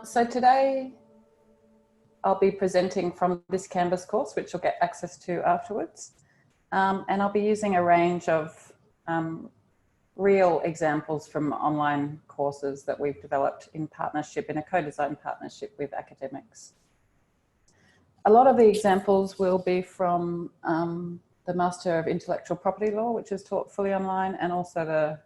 So today I'll be presenting from this Canvas course, which you'll get access to afterwards. And I'll be using a range of real examples from online courses that we've developed in partnership, in a co-design partnership with academics. A lot of the examples will be from the Master of Intellectual Property Law, which is taught fully online, and also the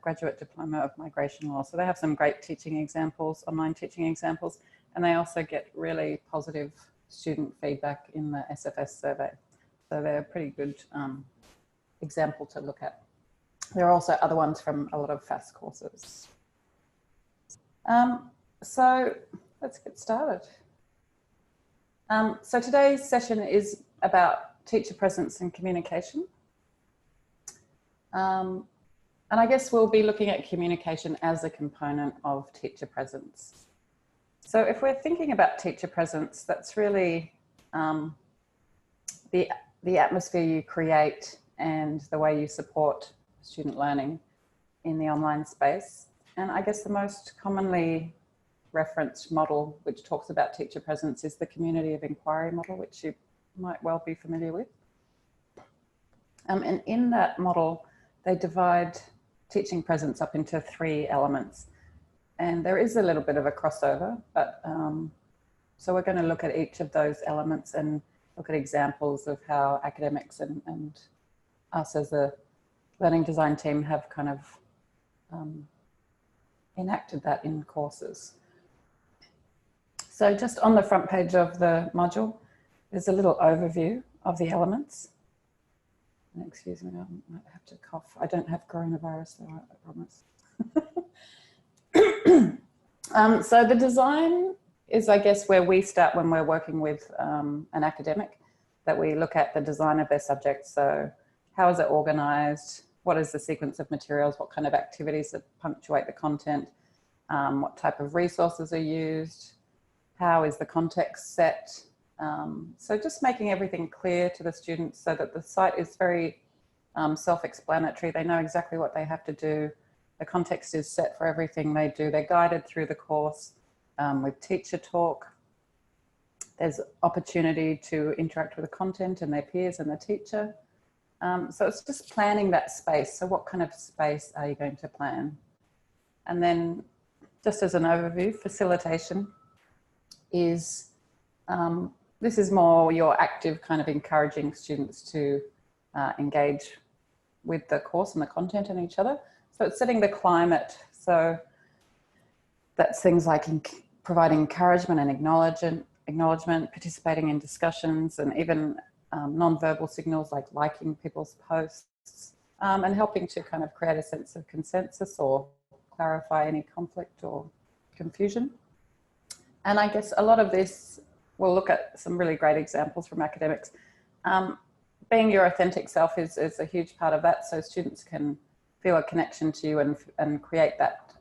Graduate Diploma of Migration Law. So they have some great teaching examples, online teaching examples, and they also get really positive student feedback in the SFS survey. So they're a pretty good example to look at. There are also other ones from a lot of FAST courses. So let's get started. So today's session is about teacher presence and communication. And I guess we'll be looking at communication as a component of teacher presence. So if we're thinking about teacher presence, that's really the atmosphere you create and the way you support student learning in the online space. And I guess the most commonly referenced model which talks about teacher presence is the community of inquiry model, which you might well be familiar with. And in that model, they divide teaching presence up into 3 elements. And there is a little bit of a crossover, but so we're going to look at each of those elements and look at examples of how academics and us as a learning design team have kind of enacted that in courses. So just on the front page of the module, there's a little overview of the elements. Excuse me, I might have to cough. I don't have coronavirus though, I promise. So the design is, I guess, where we start when we're working with an academic, that we look at the design of their subject. So how is it organized? What is the sequence of materials? What kind of activities that punctuate the content? What type of resources are used? How is the context set? So just making everything clear to the students so that the site is very self-explanatory. They know exactly what they have to do. The context is set for everything they do. They're guided through the course with teacher talk. There's opportunity to interact with the content and their peers and the teacher. So it's just planning that space. So what kind of space are you going to plan? And then just as an overview, facilitation is this is more your active kind of encouraging students to engage with the course and the content and each other. So it's setting the climate. So that's things like providing encouragement and acknowledgement, participating in discussions, and even non-verbal signals like liking people's posts, and helping to kind of create a sense of consensus or clarify any conflict or confusion. And I guess a lot of this, we'll look at some really great examples from academics. Being your authentic self is a huge part of that, so students can feel a connection to you and create that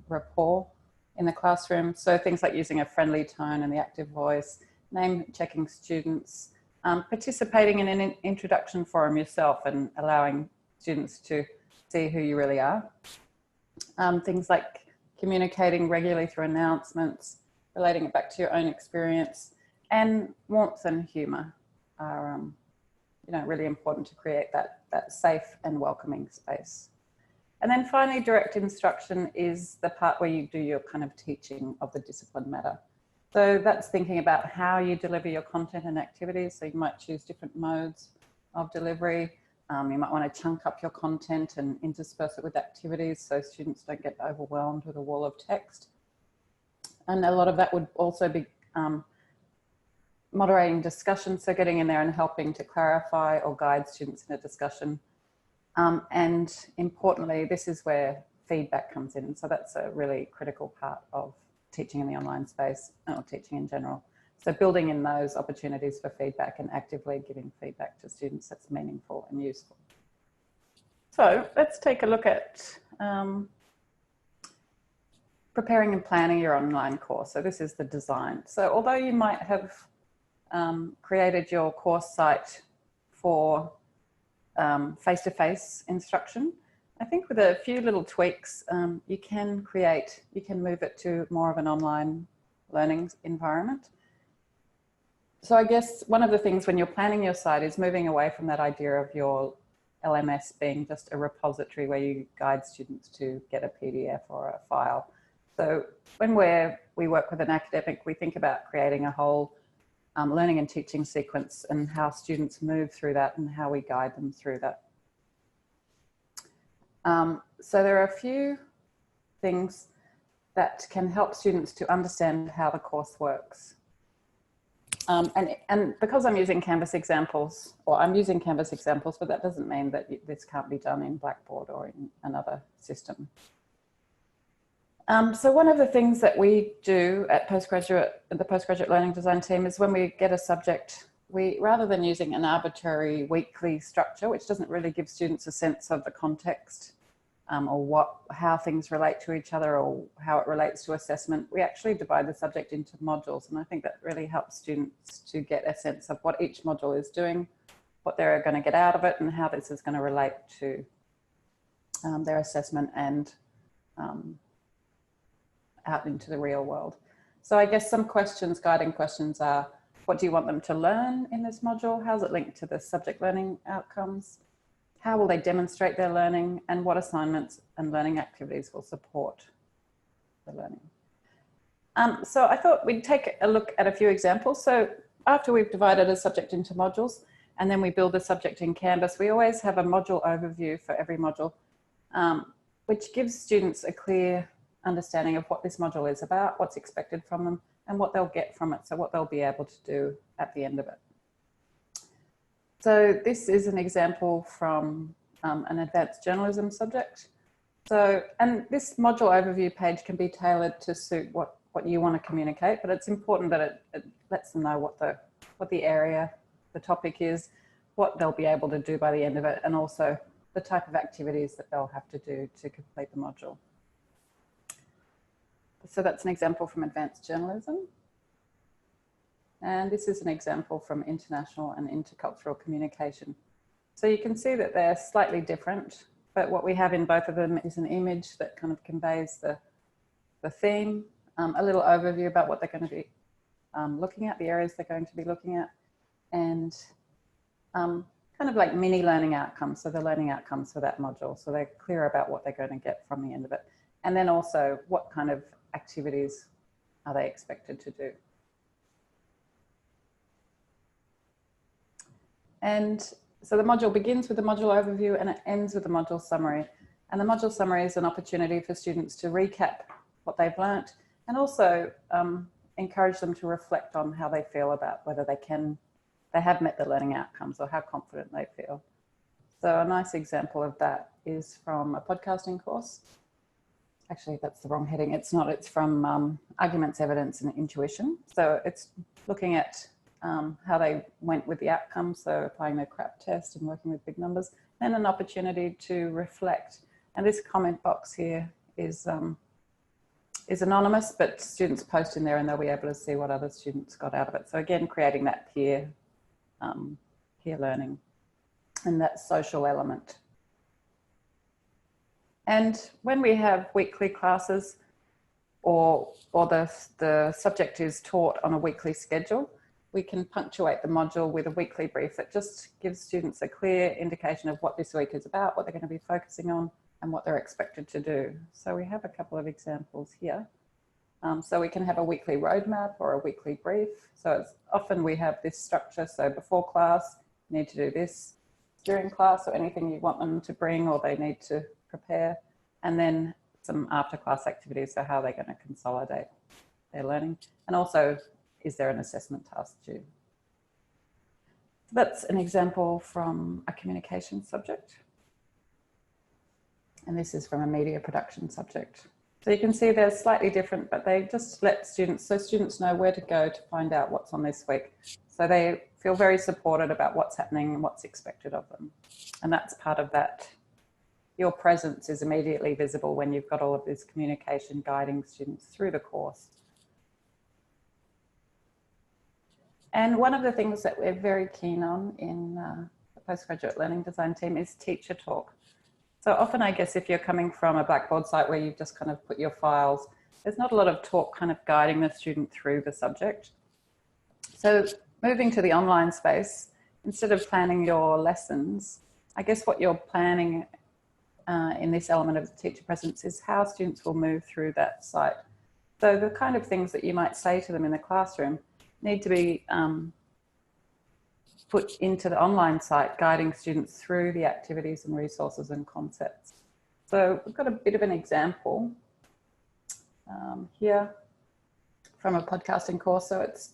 rapport in the classroom. So things like using a friendly tone and the active voice, name checking students, participating in an introduction forum yourself and allowing students to see who you really are. Things like communicating regularly through announcements, relating it back to your own experience, and warmth and humour are really important to create that safe and welcoming space. And then finally, direct instruction is the part where you do your kind of teaching of the discipline matter. So that's thinking about how you deliver your content and activities. So you might choose different modes of delivery. You might want to chunk up your content and intersperse it with activities so students don't get overwhelmed with a wall of text. And a lot of that would also be moderating discussion, so getting in there and helping to clarify or guide students in a discussion. And importantly, this is where feedback comes in. So that's a really critical part of teaching in the online space, or teaching in general. So building in those opportunities for feedback and actively giving feedback to students that's meaningful and useful. So let's take a look at preparing and planning your online course. So this is the design. So although you might have created your course site for face-to-face instruction, I think with a few little tweaks, you can move it to more of an online learning environment. So I guess one of the things when you're planning your site is moving away from that idea of your LMS being just a repository where you guide students to get a PDF or a file. So when we work with an academic, we think about creating a whole learning and teaching sequence and how students move through that and how we guide them through that. So there are a few things that can help students to understand how the course works. And because I'm using Canvas examples, or I'm using Canvas examples, but that doesn't mean that this can't be done in Blackboard or in another system. So one of the things that we do at the Postgraduate Learning Design team is when we get a subject, rather than using an arbitrary weekly structure, which doesn't really give students a sense of the context or how things relate to each other or how it relates to assessment, we actually divide the subject into modules. And I think that really helps students to get a sense of what each module is doing, what they're going to get out of it, and how this is going to relate to their assessment and out into the real world. So I guess some guiding questions are, what do you want them to learn in this module? How's it linked to the subject learning outcomes? How will they demonstrate their learning? And what assignments and learning activities will support the learning? So I thought we'd take a look at a few examples. So after we've divided a subject into modules, and then we build the subject in Canvas, we always have a module overview for every module, which gives students a clear understanding of what this module is about, what's expected from them, and what they'll get from it, so what they'll be able to do at the end of it. So this is an example from an advanced journalism subject. So, and this module overview page can be tailored to suit what you want to communicate, but it's important that it lets them know what the area, the topic is, what they'll be able to do by the end of it, and also the type of activities that they'll have to do to complete the module. So that's an example from advanced journalism. And this is an example from international and intercultural communication. So you can see that they're slightly different, but what we have in both of them is an image that kind of conveys the theme, a little overview about what they're going to be looking at, the areas they're going to be looking at, and kind of like mini learning outcomes. So the learning outcomes for that module. So they're clear about what they're going to get from the end of it. And then also what kind of activities are they expected to do. And so the module begins with the module overview and it ends with the module summary. And the module summary is an opportunity for students to recap what they've learnt and also encourage them to reflect on how they feel about whether they have met the learning outcomes or how confident they feel. So a nice example of that is from a podcasting course. Actually, that's the wrong heading. It's not. It's from arguments, evidence, and intuition. So it's looking at how they went with the outcomes, so applying their CRAP test and working with big numbers, then an opportunity to reflect. And this comment box here is anonymous, but students post in there and they'll be able to see what other students got out of it. So again, creating that peer learning and that social element. And when we have weekly classes or the subject is taught on a weekly schedule, we can punctuate the module with a weekly brief that just gives students a clear indication of what this week is about, what they're going to be focusing on, and what they're expected to do. So we have a couple of examples here. So we can have a weekly roadmap or a weekly brief. So often we have this structure. So before class, you need to do this. During class, or anything you want them to bring or they need to prepare. And then some after class activities. So how they're going to consolidate their learning. And also, is there an assessment task due? That's an example from a communication subject. And this is from a media production subject. So you can see they're slightly different, but they just let students know where to go to find out what's on this week. So they feel very supported about what's happening and what's expected of them. And that's part of that. Your presence is immediately visible when you've got all of this communication guiding students through the course. And one of the things that we're very keen on in the Postgraduate Learning Design team is teacher talk. So often, I guess, if you're coming from a Blackboard site where you've just kind of put your files, there's not a lot of talk kind of guiding the student through the subject. So moving to the online space, instead of planning your lessons, I guess what you're planning in this element of teacher presence is how students will move through that site. So the kind of things that you might say to them in the classroom need to be put into the online site, guiding students through the activities and resources and concepts. So we've got a bit of an example here from a podcasting course. So it's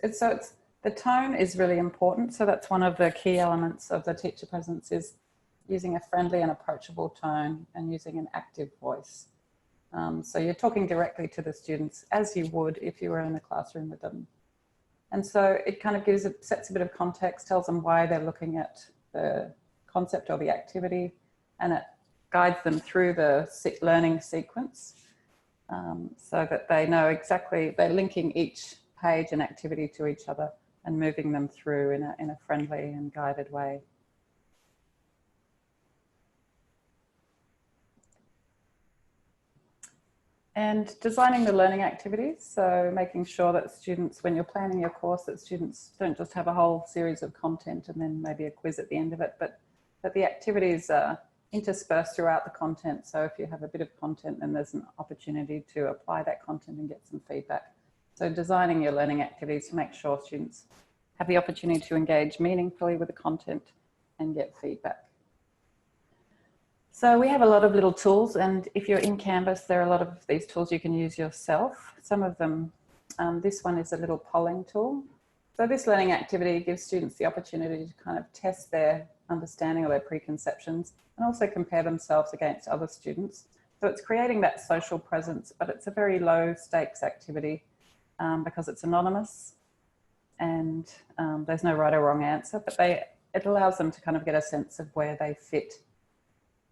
the tone is really important. So that's one of the key elements of the teacher presence, is using a friendly and approachable tone and using an active voice. So you're talking directly to the students as you would if you were in the classroom with them. And so it kind of sets a bit of context, tells them why they're looking at the concept or the activity, and it guides them through the learning sequence so that they know exactly, they're linking each page and activity to each other and moving them through in a friendly and guided way. And designing the learning activities, so making sure that students, when you're planning your course, that students don't just have a whole series of content and then maybe a quiz at the end of it, but that the activities are interspersed throughout the content. So if you have a bit of content, then there's an opportunity to apply that content and get some feedback. So designing your learning activities to make sure students have the opportunity to engage meaningfully with the content and get feedback. So we have a lot of little tools, and if you're in Canvas, there are a lot of these tools you can use yourself. Some of them, this one is a little polling tool. So this learning activity gives students the opportunity to kind of test their understanding or their preconceptions and also compare themselves against other students. So it's creating that social presence, but it's a very low stakes activity because it's anonymous and there's no right or wrong answer, but it allows them to kind of get a sense of where they fit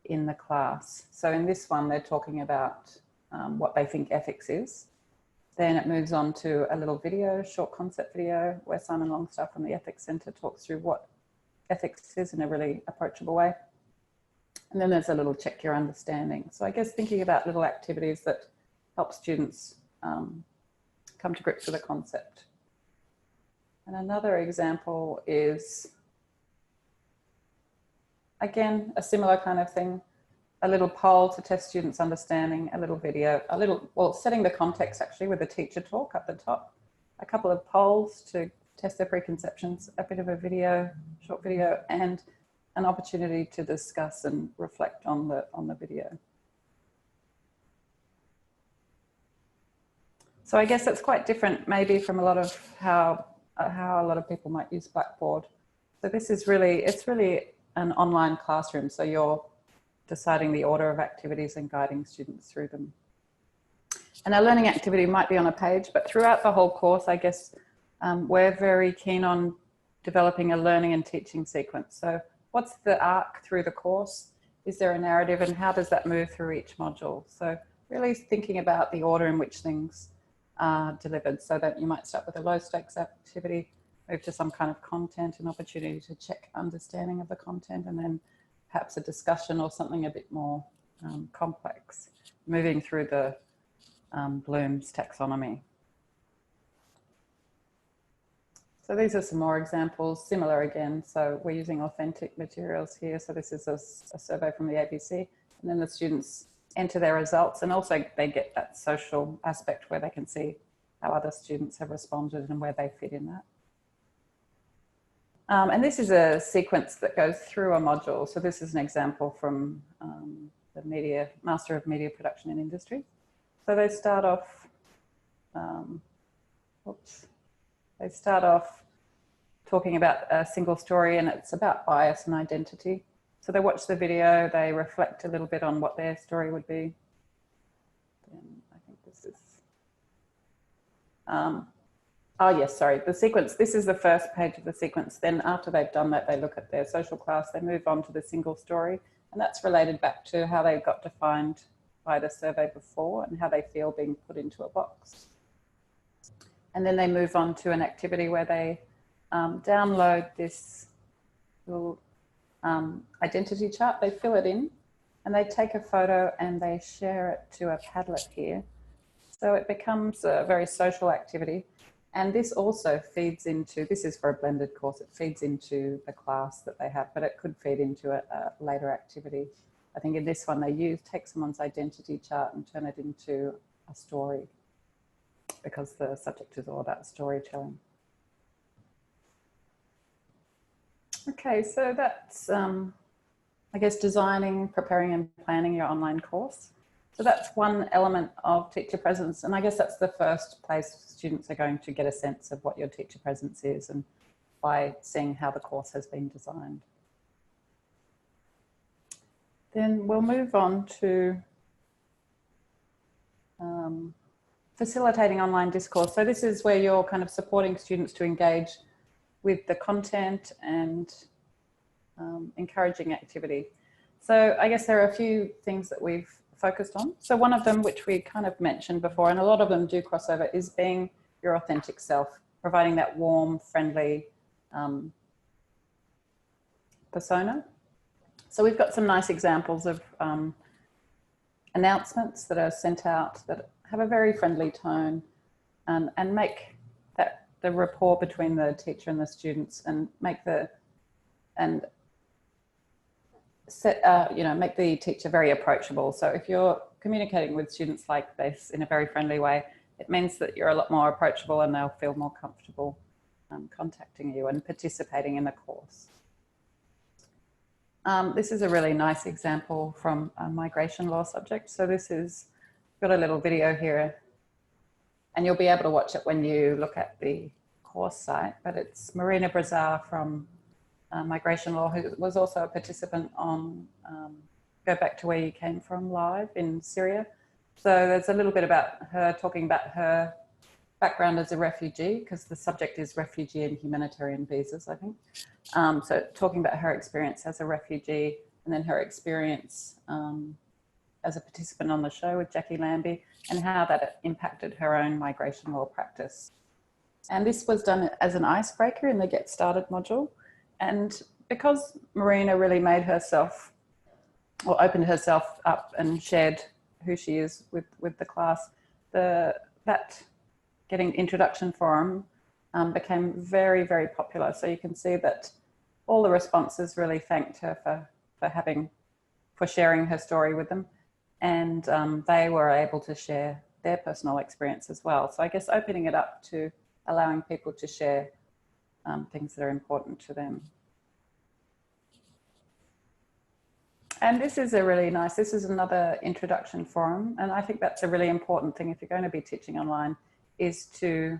in the class. So in this one, they're talking about what they think ethics is. Then it moves on to a little video, short concept video, where Simon Longstaff from the Ethics Centre talks through what ethics is in a really approachable way. And then there's a little check your understanding. So I guess thinking about little activities that help students come to grips with a concept. And another example is, again, a similar kind of thing, a little poll to test students' understanding, a little video, setting the context actually with a teacher talk up the top, a couple of polls to test their preconceptions, a bit of a video, short video, and an opportunity to discuss and reflect on the video. So I guess that's quite different maybe from a lot of how a lot of people might use Blackboard. So this is really, it's really an online classroom. So you're deciding the order of activities and guiding students through them. And our learning activity might be on a page, but throughout the whole course, I guess we're very keen on developing a learning and teaching sequence. So what's the arc through the course? Is there a narrative, and how does that move through each module? So really thinking about the order in which things are delivered, so that you might start with a low stakes activity, move to some kind of content, an opportunity to check understanding of the content, and then perhaps a discussion or something a bit more complex, moving through the Bloom's taxonomy. So these are some more examples, similar again. So we're using authentic materials here. So this is a survey from the ABC, and then the students enter their results, and also they get that social aspect where they can see how other students have responded and where they fit in that. And this is a sequence that goes through a module. So this is an example from the Master of Media Production and Industry. So they start off, talking about a single story, and it's about bias and identity. So they watch the video, they reflect a little bit on what their story would be. Then I think this is, oh yes, sorry, the sequence. This is the first page of the sequence. Then after they've done that, they look at their social class, they move on to the single story, and that's related back to how they got defined by the survey before and how they feel being put into a box. And then they move on to an activity where they download this little identity chart, they fill it in, and they take a photo and they share it to a Padlet here. So it becomes a very social activity. And this also feeds into, this is for a blended course, it feeds into the class that they have, but it could feed into a later activity. I think in this one they take someone's identity chart and turn it into a story, because the subject is all about storytelling. Okay, so that's, I guess, designing, preparing and planning your online course. So that's one element of teacher presence. And I guess that's the first place students are going to get a sense of what your teacher presence is, and by seeing how the course has been designed. Then we'll move on to facilitating online discourse. So this is where you're kind of supporting students to engage with the content and encouraging activity. So I guess there are a few things that we've focused on. So one of them, which we kind of mentioned before, and a lot of them do cross over, is being your authentic self, providing that warm, friendly persona. So we've got some nice examples of announcements that are sent out that have a very friendly tone, and make that the rapport between the teacher and the students, and make the make the teacher very approachable. So if you're communicating with students like this in a very friendly way, it means that you're a lot more approachable and they'll feel more comfortable contacting you and participating in the course. This is a really nice example from a migration law subject. So this is, got a little video here, and you'll be able to watch it when you look at the course site, but it's Marina Brazar from Migration Law, who was also a participant on Go Back to Where You Came From live in Syria. So there's a little bit about her, talking about her background as a refugee, because the subject is refugee and humanitarian visas, I think. So talking about her experience as a refugee, and then her experience as a participant on the show with Jackie Lambie, and how that impacted her own migration law practice. And this was done as an icebreaker in the Get Started module. And because Marina really made herself, or opened herself up and shared who she is with the class, that getting introduction forum became very, very popular. So you can see that all the responses really thanked her for sharing her story with them. And they were able to share their personal experience as well. So I guess opening it up to allowing people to share things that are important to them. And this is a really nice, this is another introduction forum. And I think that's a really important thing if you're going to be teaching online, is to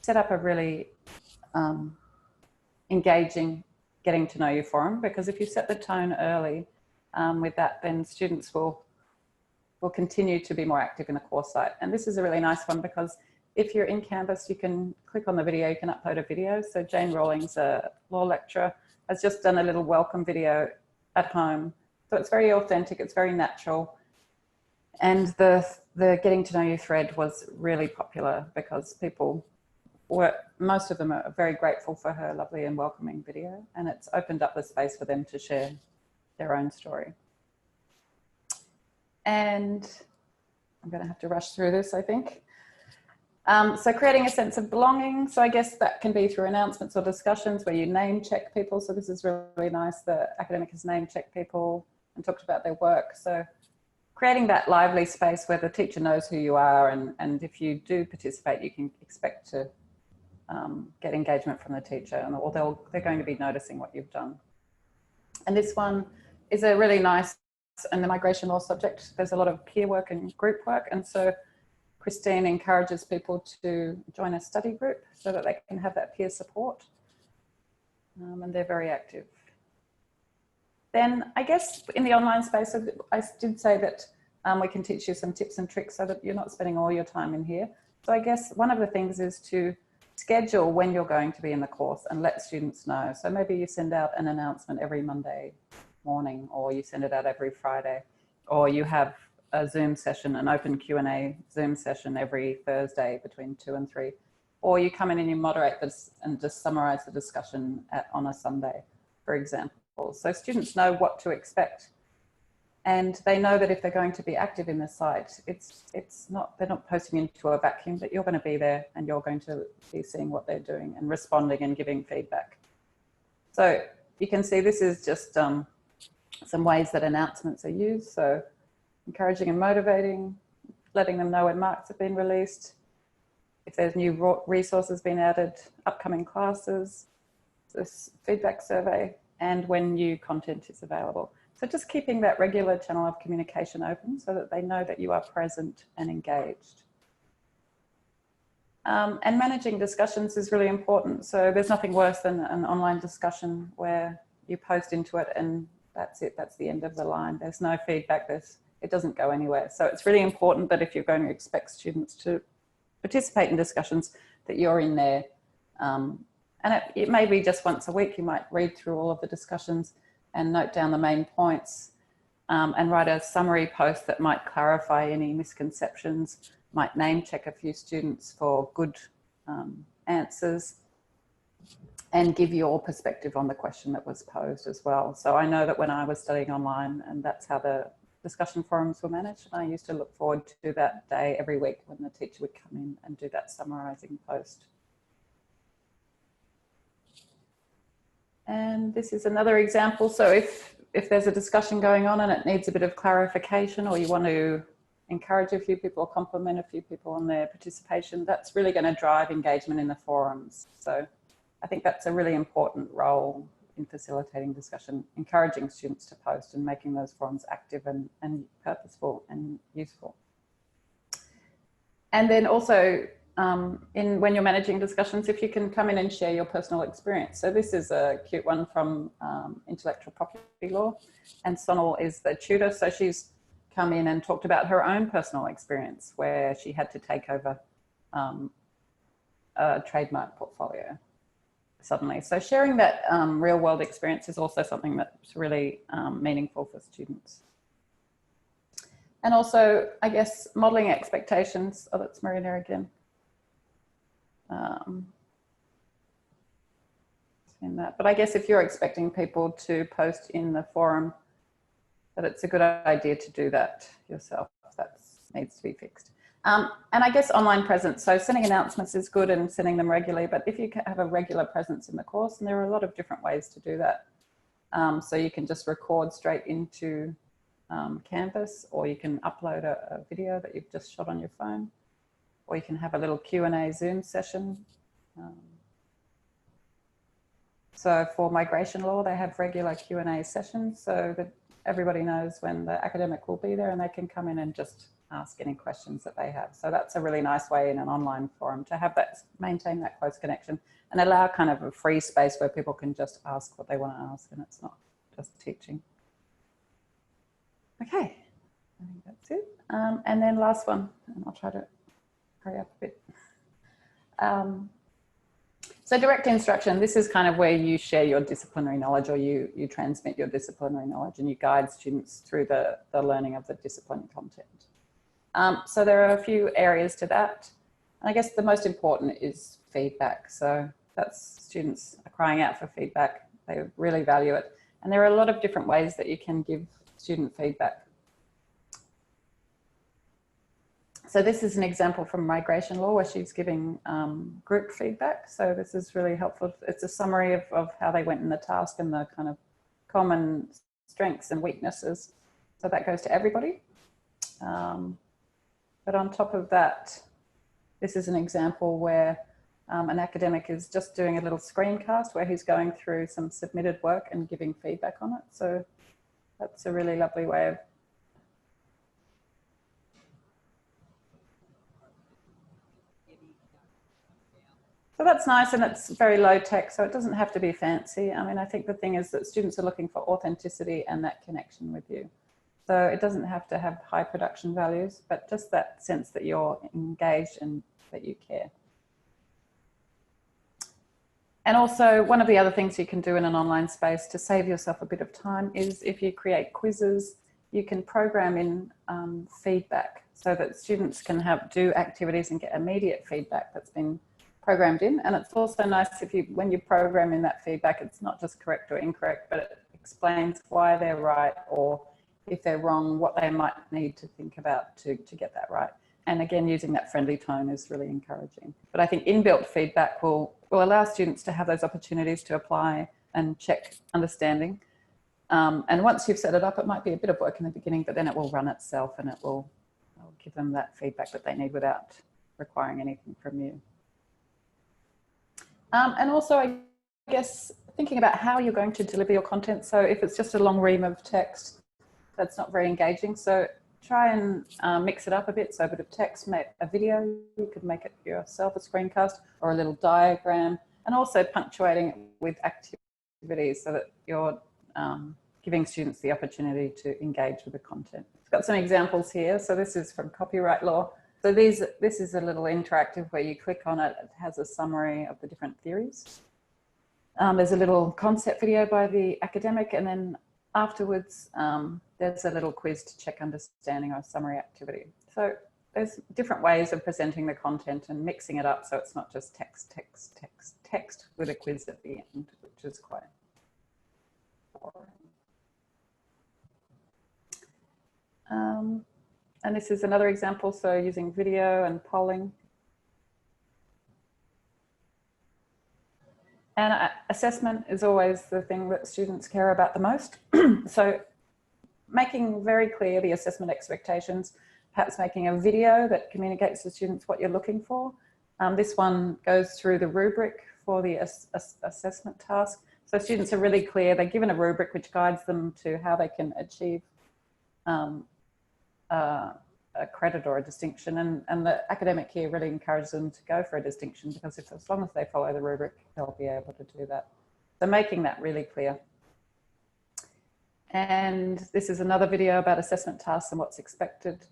set up a really engaging getting to know you forum, because if you set the tone early with that, then students will continue to be more active in the course site. And this is a really nice one, because if you're in Canvas, you can click on the video, you can upload a video. So Jane Rawlings, a law lecturer, has just done a little welcome video at home. So it's very authentic, it's very natural. And the getting to know you thread was really popular, because most of them are very grateful for her lovely and welcoming video, and it's opened up the space for them to share their own story. And I'm going to have to rush through this, I think. So creating a sense of belonging. So I guess that can be through announcements or discussions where you name check people. So this is really nice. The academic has name checked people and talked about their work. So creating that lively space where the teacher knows who you are, and if you do participate, you can expect to get engagement from the teacher, or they're going to be noticing what you've done. And this one is a really nice, in the migration law subject, there's a lot of peer work and group work. And so Christine encourages people to join a study group so that they can have that peer support. And they're very active. Then I guess in the online space, I did say that we can teach you some tips and tricks so that you're not spending all your time in here. So I guess one of the things is to schedule when you're going to be in the course and let students know. So maybe you send out an announcement every Monday morning, or you send it out every Friday, or you have a Zoom session, an open Q&A Zoom session every Thursday between 2 and 3, or you come in and you moderate this and just summarize the discussion on a Sunday, for example. So students know what to expect. And they know that if they're going to be active in the site, they're not posting into a vacuum, but you're going to be there and you're going to be seeing what they're doing and responding and giving feedback. So you can see this is just some ways that announcements are used. So encouraging and motivating, letting them know when marks have been released, if there's new resources been added, upcoming classes, this feedback survey, and when new content is available. So just keeping that regular channel of communication open so that they know that you are present and engaged. And managing discussions is really important. So there's nothing worse than an online discussion where you post into it and that's it, that's the end of the line. There's no feedback, it doesn't go anywhere. So it's really important that if you're going to expect students to participate in discussions, that you're in there. And it may be just once a week, you might read through all of the discussions and note down the main points and write a summary post that might clarify any misconceptions, might name check a few students for good answers, and give your perspective on the question that was posed as well. So I know that when I was studying online, and that's how the discussion forums were managed, I used to look forward to that day every week when the teacher would come in and do that summarising post. And this is another example. So if there's a discussion going on and it needs a bit of clarification, or you want to encourage a few people or compliment a few people on their participation, that's really going to drive engagement in the forums. So I think that's a really important role in facilitating discussion, encouraging students to post and making those forums active and purposeful and useful. And then also when you're managing discussions, if you can come in and share your personal experience. So this is a cute one from intellectual property law, and Sonal is the tutor. So she's come in and talked about her own personal experience where she had to take over a trademark portfolio suddenly. So sharing that real world experience is also something that's really meaningful for students. And also, I guess, modelling expectations. Oh, that's Marina again. In that. But I guess if you're expecting people to post in the forum, that it's a good idea to do that yourself. That needs to be fixed. And I guess online presence. So sending announcements is good and sending them regularly, but if you have a regular presence in the course, and there are a lot of different ways to do that. So you can just record straight into Canvas, or you can upload a video that you've just shot on your phone, or you can have a little Q&A Zoom session. So for migration law, they have regular Q&A sessions so that everybody knows when the academic will be there and they can come in and just ask any questions that they have. So that's a really nice way in an online forum to have that, maintain that close connection and allow kind of a free space where people can just ask what they want to ask and it's not just teaching. Okay, I think that's it. And then last one, and I'll try to hurry up a bit. So direct instruction, this is kind of where you share your disciplinary knowledge, or you transmit your disciplinary knowledge and you guide students through the learning of the discipline content. So there are a few areas to that. And I guess the most important is feedback. So that's students are crying out for feedback. They really value it. And there are a lot of different ways that you can give student feedback. So this is an example from migration law where she's giving group feedback. So this is really helpful. It's a summary of how they went in the task and the kind of common strengths and weaknesses. So that goes to everybody. But on top of that, this is an example where an academic is just doing a little screencast where he's going through some submitted work and giving feedback on it. So that's a really lovely way of So that's nice, and it's very low tech, so it doesn't have to be fancy. I mean, I think the thing is that students are looking for authenticity and that connection with you. So it doesn't have to have high production values, but just that sense that you're engaged and that you care. And also, one of the other things you can do in an online space to save yourself a bit of time is if you create quizzes, you can program in feedback so that students can do activities and get immediate feedback that's been programmed in. And it's also nice if when you program in that feedback, it's not just correct or incorrect, but it explains why they're right, or if they're wrong, what they might need to think about to get that right. And again, using that friendly tone is really encouraging. But I think inbuilt feedback will allow students to have those opportunities to apply and check understanding. And once you've set it up, it might be a bit of work in the beginning, but then it will run itself and it'll give them that feedback that they need without requiring anything from you. And also, I guess, thinking about how you're going to deliver your content. So if it's just a long ream of text, that's not very engaging. So try and mix it up a bit. So a bit of text, make a video, you could make it yourself, a screencast, or a little diagram, and also punctuating it with activities so that you're giving students the opportunity to engage with the content. I've got some examples here. So this is from copyright law. So this is a little interactive where you click on it, it has a summary of the different theories. There's a little concept video by the academic, and then afterwards, there's a little quiz to check understanding or a summary activity. So there's different ways of presenting the content and mixing it up so it's not just text, text, text, text with a quiz at the end, which is quite boring. And this is another example, so using video and polling. And assessment is always the thing that students care about the most. So making very clear the assessment expectations, perhaps making a video that communicates to students what you're looking for. This one goes through the rubric for the assessment task. So students are really clear, they're given a rubric which guides them to how they can achieve a credit or a distinction, and the academic here really encourages them to go for a distinction, because as long as they follow the rubric, they'll be able to do that. So making that really clear. And this is another video about assessment tasks and what's expected.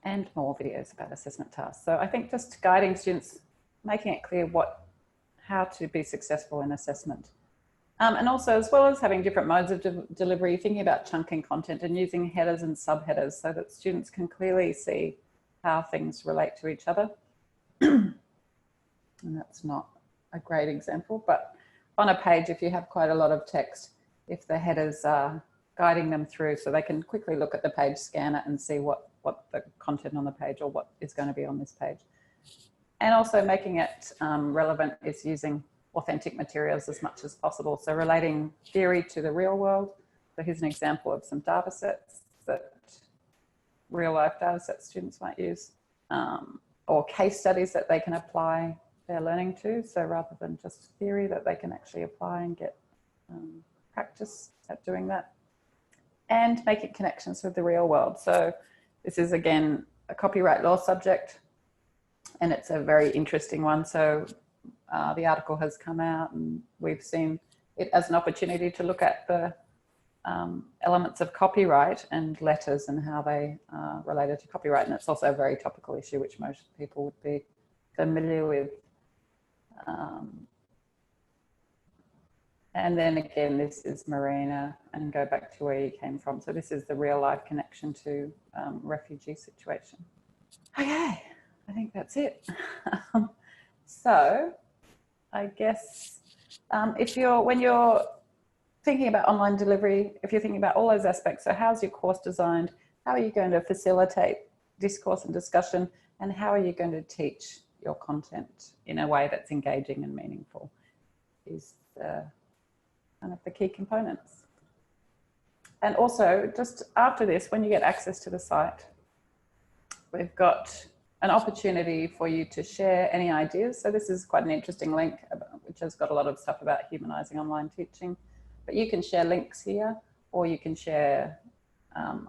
And more videos about assessment tasks. So I think just guiding students, making it clear how to be successful in assessment. And also, as well as having different modes of delivery, thinking about chunking content and using headers and subheaders so that students can clearly see how things relate to each other. And that's not a great example, but on a page, if you have quite a lot of text, if the headers are guiding them through so they can quickly look at the page, scan it and see what the content on the page or what is going to be on this page. And also making it relevant is using authentic materials as much as possible. So relating theory to the real world. So here's an example of some data sets, that real life data sets students might use, or case studies that they can apply their learning to. So rather than just theory, that they can actually apply and get practice at doing that. And making connections with the real world. So this is again a copyright law subject, and it's a very interesting one. So the article has come out and we've seen it as an opportunity to look at the elements of copyright and letters and how they are related to copyright. And it's also a very topical issue, which most people would be familiar with. And then again, this is Marina, and go back to where you came from. So this is the real life connection to refugee situation. Okay, I think that's it. So I guess when you're thinking about online delivery, if you're thinking about all those aspects, so how's your course designed? How are you going to facilitate discourse and discussion? And how are you going to teach your content in a way that's engaging and meaningful is kind of the key components. And also, just after this, when you get access to the site, we've got an opportunity for you to share any ideas. So this is quite an interesting link, which has got a lot of stuff about humanizing online teaching. But you can share links here, or you can share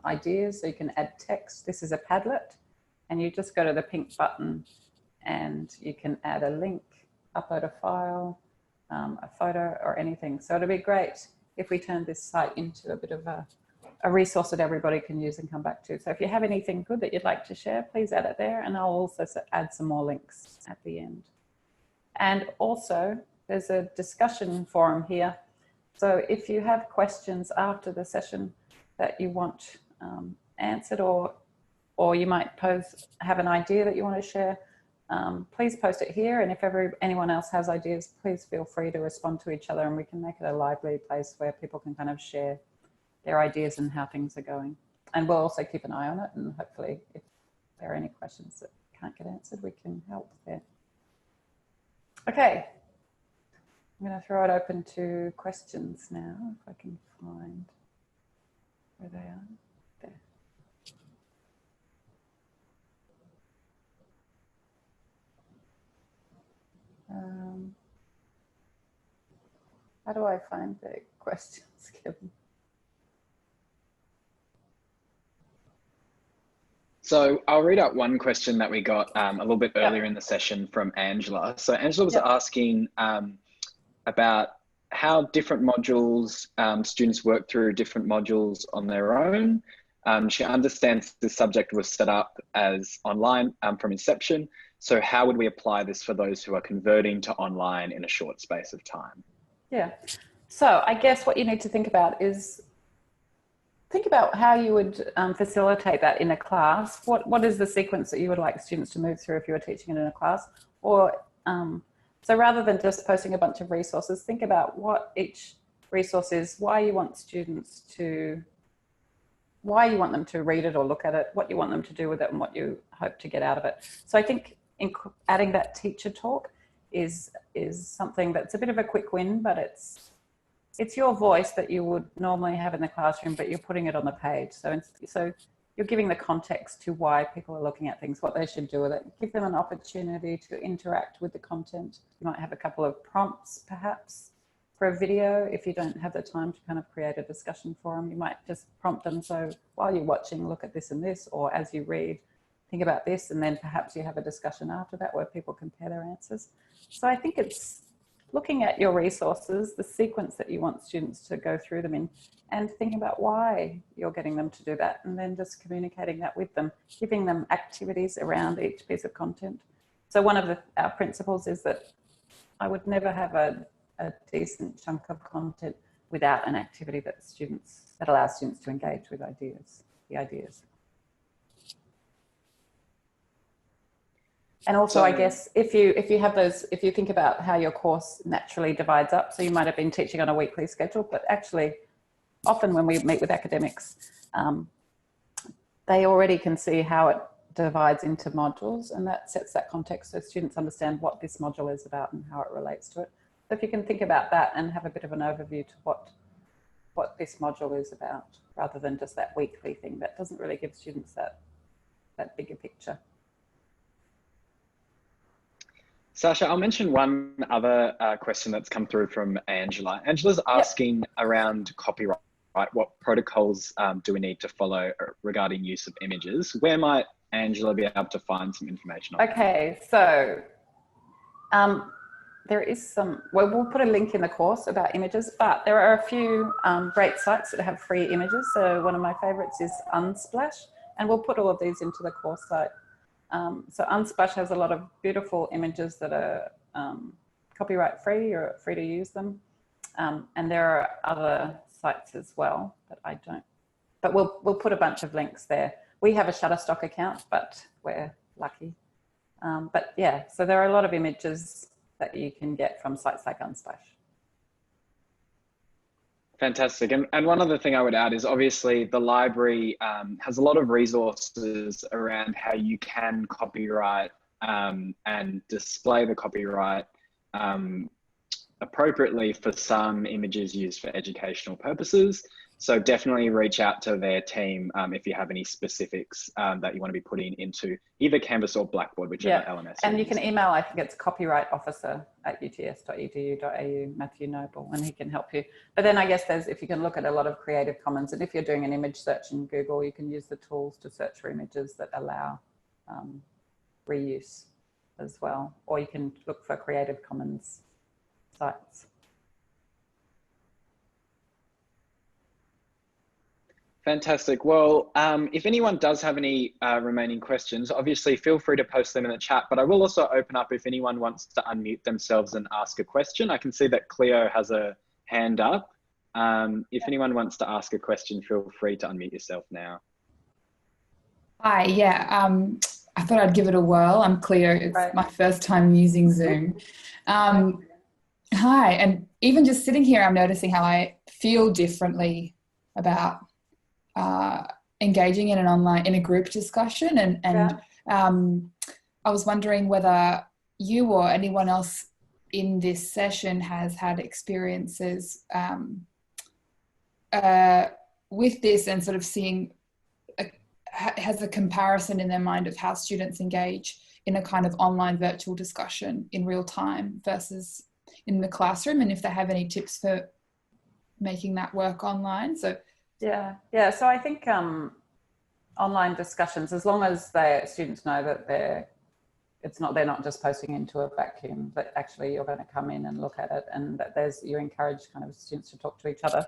ideas. So you can add text. This is a Padlet, and you just go to the pink button and you can add a link, upload a file, a photo or anything. So it'd be great if we turned this site into a bit of a resource that everybody can use and come back to. So if you have anything good that you'd like to share, please add it there, and I'll also add some more links at the end. And also there's a discussion forum here. So if you have questions after the session that you want answered, or you might have an idea that you want to share, please post it here. And if anyone else has ideas, please feel free to respond to each other, and we can make it a lively place where people can kind of share their ideas and how things are going. And we'll also keep an eye on it, and hopefully if there are any questions that can't get answered, we can help there. Okay, I'm going to throw it open to questions now, if I can find where they are. There. How do I find the questions, Kevin? So I'll read out one question that we got a little bit earlier in the session from Angela. So Angela was asking about how different modules, students work through different modules on their own. She understands the subject was set up as online from inception. So how would we apply this for those who are converting to online in a short space of time? Yeah, so I guess what you need to think about is how you would facilitate that in a class. What is the sequence that you would like students to move through if you were teaching it in a class? Or so rather than just posting a bunch of resources, think about what each resource is, why you want them to read it or look at it, what you want them to do with it, and what you hope to get out of it. So I think adding that teacher talk is something that's a bit of a quick win, but it's your voice that you would normally have in the classroom, but you're putting it on the page. So you're giving the context to why people are looking at things, what they should do with it. Give them an opportunity to interact with the content. You might have a couple of prompts, perhaps, for a video. If you don't have the time to kind of create a discussion for them, you might just prompt them. So while you're watching, look at this and this, or as you read, think about this, and then perhaps you have a discussion after that where people compare their answers. So I think it's looking at your resources, the sequence that you want students to go through them in, and thinking about why you're getting them to do that, and then just communicating that with them, giving them activities around each piece of content. So one of our principles is that I would never have a decent chunk of content without an activity that allows students to engage with the ideas. And also, I guess, if you have those, if you think about how your course naturally divides up, so you might have been teaching on a weekly schedule, but actually often when we meet with academics, they already can see how it divides into modules, and that sets that context so students understand what this module is about and how it relates to it. So if you can think about that and have a bit of an overview to what this module is about, rather than just that weekly thing, that doesn't really give students that bigger picture. Sasha, I'll mention one other question that's come through from Angela. Angela's asking around copyright, what protocols do we need to follow regarding use of images? Where might Angela be able to find some information on that? Okay, so there is well, we'll put a link in the course about images, but there are a few great sites that have free images. So one of my favorites is Unsplash, and we'll put all of these into the course site. So Unsplash has a lot of beautiful images that are copyright free or free to use them. And there are other sites as well, but we'll put a bunch of links there. We have a Shutterstock account, but we're lucky. But yeah, so there are a lot of images that you can get from sites like Unsplash. Fantastic. And one other thing I would add is obviously the library has a lot of resources around how you can copyright and display the copyright appropriately for some images used for educational purposes. So definitely reach out to their team if you have any specifics that you want to be putting into either Canvas or Blackboard, whichever LMS. And you can email, I think it's copyrightofficer@uts.edu.au, Matthew Noble, and he can help you. But then I guess if you can look at a lot of Creative Commons, and if you're doing an image search in Google, you can use the tools to search for images that allow reuse as well. Or you can look for Creative Commons sites. Fantastic. Well, if anyone does have any remaining questions, obviously feel free to post them in the chat, but I will also open up if anyone wants to unmute themselves and ask a question. I can see that Cleo has a hand up. If anyone wants to ask a question, feel free to unmute yourself now. Hi, yeah. I thought I'd give it a whirl. I'm Cleo. It's Right. my first time using Zoom. Hi, and even just sitting here, I'm noticing how I feel differently about engaging in in a group discussion. And I was wondering whether you or anyone else in this session has had experiences with this, and sort of seeing has a comparison in their mind of how students engage in a kind of online virtual discussion in real time versus in the classroom, and if they have any tips for making that work online. So yeah. So I think online discussions, as long as students know that they're not just posting into a vacuum, but actually you're going to come in and look at it, and that you encourage kind of students to talk to each other.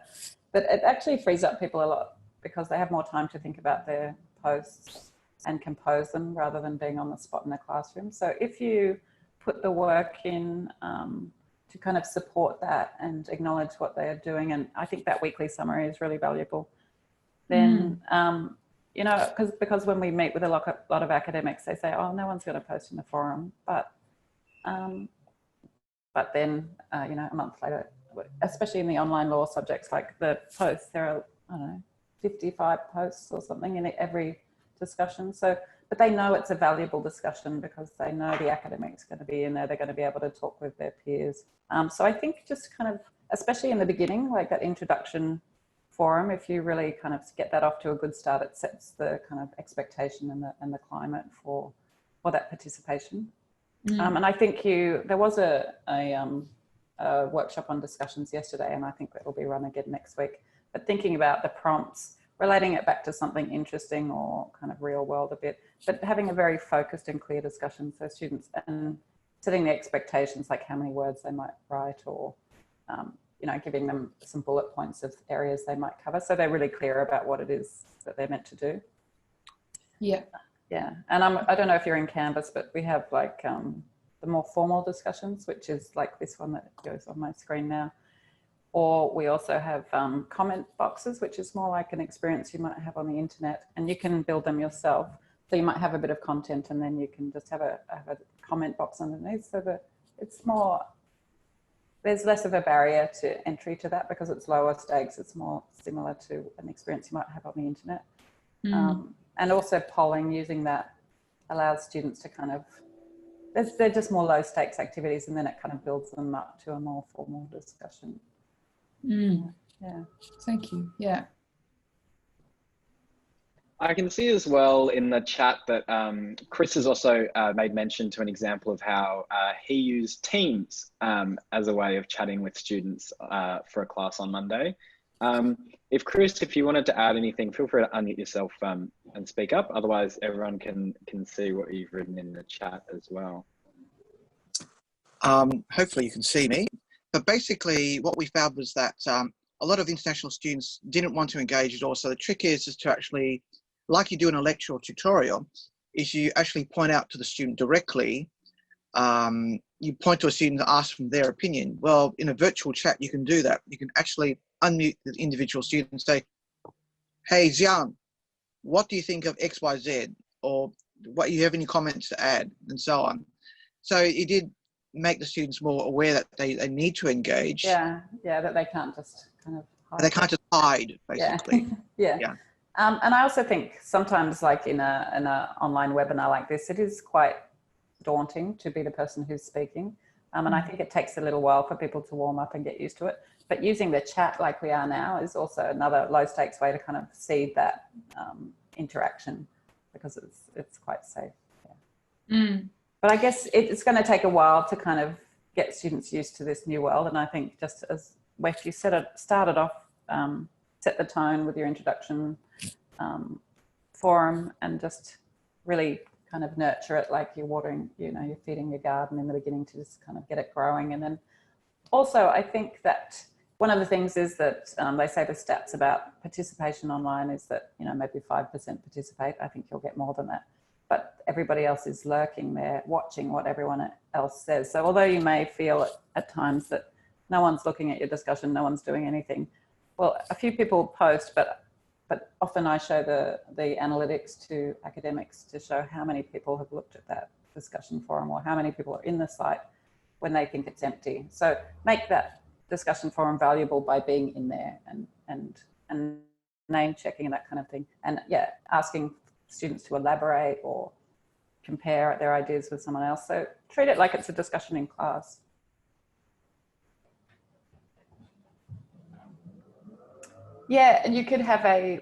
But it actually frees up people a lot because they have more time to think about their posts and compose them rather than being on the spot in the classroom. So if you put the work in to kind of support that and acknowledge what they are doing, and I think that weekly summary is really valuable, then you know, because when we meet with a lot of academics, they say, oh, no one's going to post in the forum, but then you know, a month later, especially in the online law subjects like the posts, there are, I don't know, 55 posts or something in every discussion. So, but they know it's a valuable discussion because they know the academics are going to be in there. They're going to be able to talk with their peers. So I think just kind of, especially in the beginning, like that introduction forum, if you really kind of get that off to a good start, it sets the kind of expectation and the climate for that participation. And I think there was a workshop on discussions yesterday, and I think it will be run again next week. But thinking about the prompts, relating it back to something interesting or kind of real world a bit, but having a very focused and clear discussion so students, and setting the expectations, like how many words they might write, or you know, giving them some bullet points of areas they might cover, so they're really clear about what it is that they're meant to do. Yeah. And I don't know if you're in Canvas, but we have like the more formal discussions, which is like this one that goes on my screen now. Or we also have comment boxes, which is more like an experience you might have on the internet, and you can build them yourself. So you might have a bit of content, and then you can just have a comment box underneath, so that it's more, there's less of a barrier to entry to that because it's lower stakes. It's more similar to an experience you might have on the internet. And also polling, using that allows students to kind of, they're just more low stakes activities, and then it kind of builds them up to a more formal discussion. Yeah. Thank you. Yeah. I can see as well in the chat that Chris has also made mention to an example of how he used Teams as a way of chatting with students for a class on Monday. If you wanted to add anything, feel free to unmute yourself and speak up. Otherwise, everyone can see what you've written in the chat as well. Hopefully you can see me. But basically what we found was that a lot of international students didn't want to engage at all. So the trick is to actually, like you do in a lecture or tutorial, is you actually point out to the student directly. You point to a student and ask them their opinion. Well, in a virtual chat, you can do that. You can actually unmute the individual student and say, hey, Xian, what do you think of X, Y, Z? Or what, you have any comments to add, and so on. So it did make the students more aware that they need to engage. Yeah, that they can't just kind of hide. They can't just hide, basically. Yeah. And I also think sometimes, like in a online webinar like this, it is quite daunting to be the person who's speaking. And I think it takes a little while for people to warm up and get used to it. But using the chat like we are now is also another low stakes way to kind of seed that interaction, because it's quite safe. But I guess it's going to take a while to kind of get students used to this new world. And I think, just as Wes, you started off, set the tone with your introduction forum, and just really kind of nurture it like you're watering, you know, you're feeding your garden in the beginning, to just kind of get it growing. And then also, I think that one of the things is that they say the stats about participation online is that, you know, maybe 5% participate. I think you'll get more than that. But everybody else is lurking there, watching what everyone else says. So although you may feel at times that no one's looking at your discussion, no one's doing anything, well, a few people post, but but often I show the analytics to academics to show how many people have looked at that discussion forum or how many people are in the site when they think it's empty. So make that discussion forum valuable by being in there and name checking and that kind of thing. And yeah, asking students to elaborate or compare their ideas with someone else. So treat it like it's a discussion in class. Yeah, and you could have a,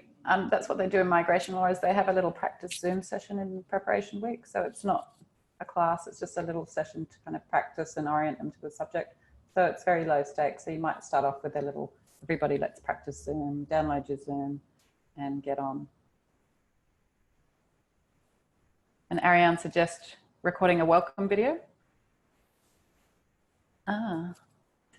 that's what they do in migration law, is they have a little practice Zoom session in preparation week. So it's not a class, it's just a little session to kind of practice and orient them to the subject. So it's very low stakes. So you might start off with a little, everybody let's practice Zoom, download your Zoom and get on. And Ariane suggests recording a welcome video. Ah.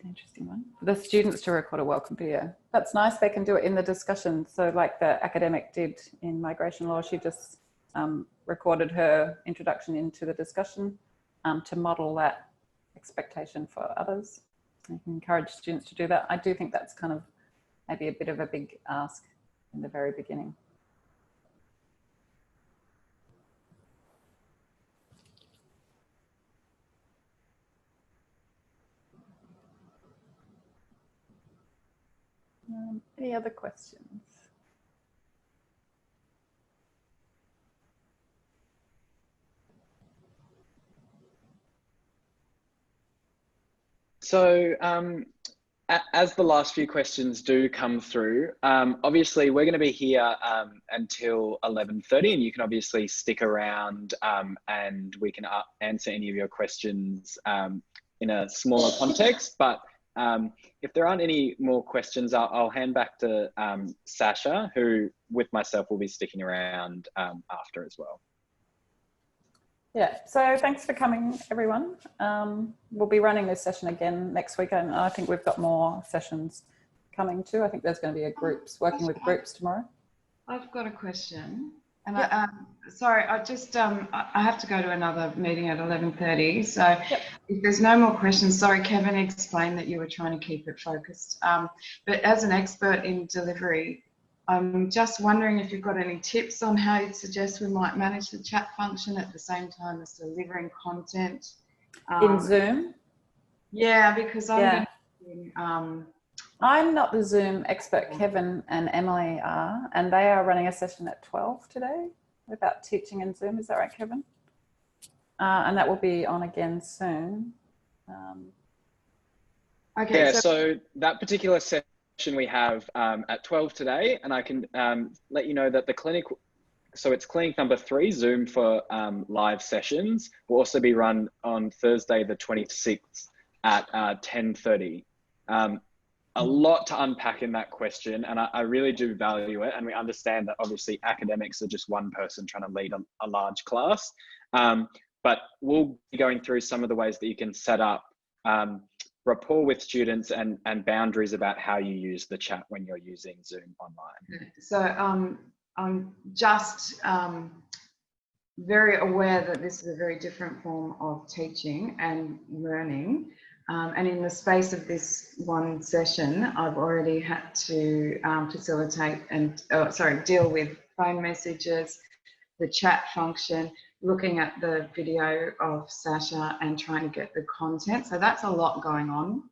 An interesting one. The students to record a welcome video. That's nice. They can do it in the discussion. So like the academic did in migration law, she just recorded her introduction into the discussion to model that expectation for others. You can encourage students to do that. I do think that's kind of maybe a bit of a big ask in the very beginning. Any other questions? So as the last few questions do come through, obviously we're going to be here until 11:30, and you can obviously stick around and we can answer any of your questions in a smaller context. But if there aren't any more questions, I'll hand back to Sasha, who with myself will be sticking around after as well. Yeah, so thanks for coming, everyone. We'll be running this session again next week, and I think we've got more sessions coming too. I think there's going to be a working with groups tomorrow. I've got a question. And yep. Sorry, I just I have to go to another meeting at 11:30. So yep. If there's no more questions, sorry, Kevin explained that you were trying to keep it focused. But as an expert in delivery, I'm just wondering if you've got any tips on how you'd suggest we might manage the chat function at the same time as delivering content. In Zoom? Yeah, because I'm yeah. going to I'm not the Zoom expert. Kevin and Emily are, and they are running a session at 12 today about teaching in Zoom. Is that right, Kevin? And that will be on again soon. Okay. Yeah, so that particular session we have at 12 today, and I can let you know that the clinic, so it's clinic number 3, Zoom for live sessions, will also be run on Thursday the 26th at 10:30. A lot to unpack in that question, and I really do value it, and we understand that obviously academics are just one person trying to lead a large class, but we'll be going through some of the ways that you can set up rapport with students and boundaries about how you use the chat when you're using Zoom online. So I'm just very aware that this is a very different form of teaching and learning. And in the space of this one session, I've already had to facilitate and, deal with phone messages, the chat function, looking at the video of Sasha and trying to get the content. So that's a lot going on.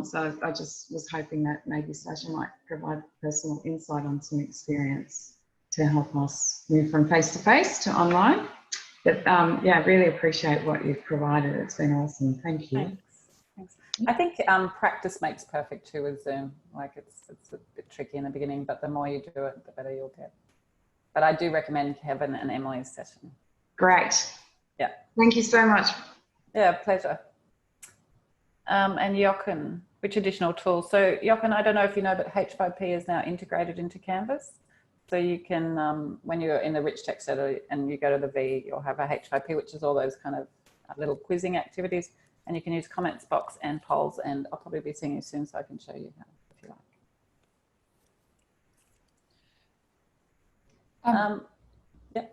So I just was hoping that maybe Sasha might provide personal insight on some experience to help us move from face-to-face to online. But yeah, I really appreciate what you've provided. It's been awesome. Thank you. Thanks. I think practice makes perfect too with Zoom. Like it's a bit tricky in the beginning, but the more you do it, the better you'll get. But I do recommend Kevin and Emily's session. Great. Yeah. Thank you so much. Yeah, pleasure. And Jochen, which additional tools? So Jochen, I don't know if you know, but H5P is now integrated into Canvas. So you can, when you're in the rich text editor and you go to the V, you'll have a H5P, which is all those kind of little quizzing activities. And you can use comments box and polls, and I'll probably be seeing you soon so I can show you how, if you like. Yeah.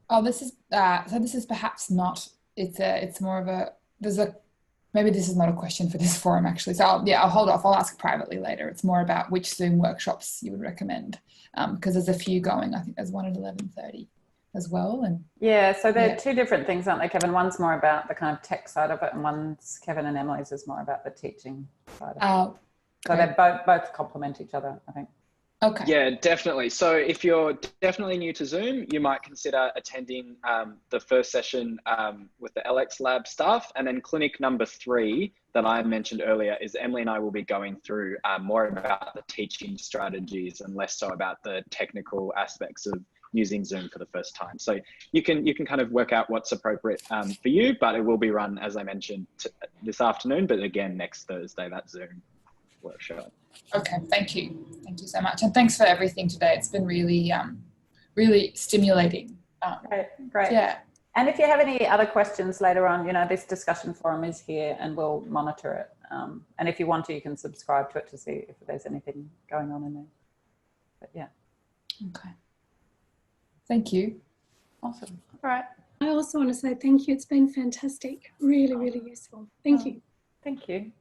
Oh, this is so this is perhaps not. It's more of a. There's a maybe this is not a question for this forum actually. So I'll hold off. I'll ask privately later. It's more about which Zoom workshops you would recommend, because there's a few going. I think there's one at 11:30 as well. And yeah, so they're two different things, aren't they, Kevin? One's more about the kind of tech side of it, and one's Kevin and Emily's is more about the teaching side of it. So they both complement each other, I think. Okay. Yeah, definitely. So if you're definitely new to Zoom, you might consider attending the first session with the LX Lab staff. And then clinic number 3 that I mentioned earlier is Emily and I will be going through more about the teaching strategies and less so about the technical aspects of using Zoom for the first time. So you can kind of work out what's appropriate for you, but it will be run, as I mentioned, this afternoon, but again, next Thursday, that Zoom workshop. Okay, thank you. Thank you so much. And thanks for everything today. It's been really, really stimulating. Great. Yeah. And if you have any other questions later on, you know, this discussion forum is here and we'll monitor it. And if you want to, you can subscribe to it to see if there's anything going on in there. But yeah. Okay. Thank you. Awesome. All right. I also want to say thank you. It's been fantastic. Really, really useful. Thank you. Thank you.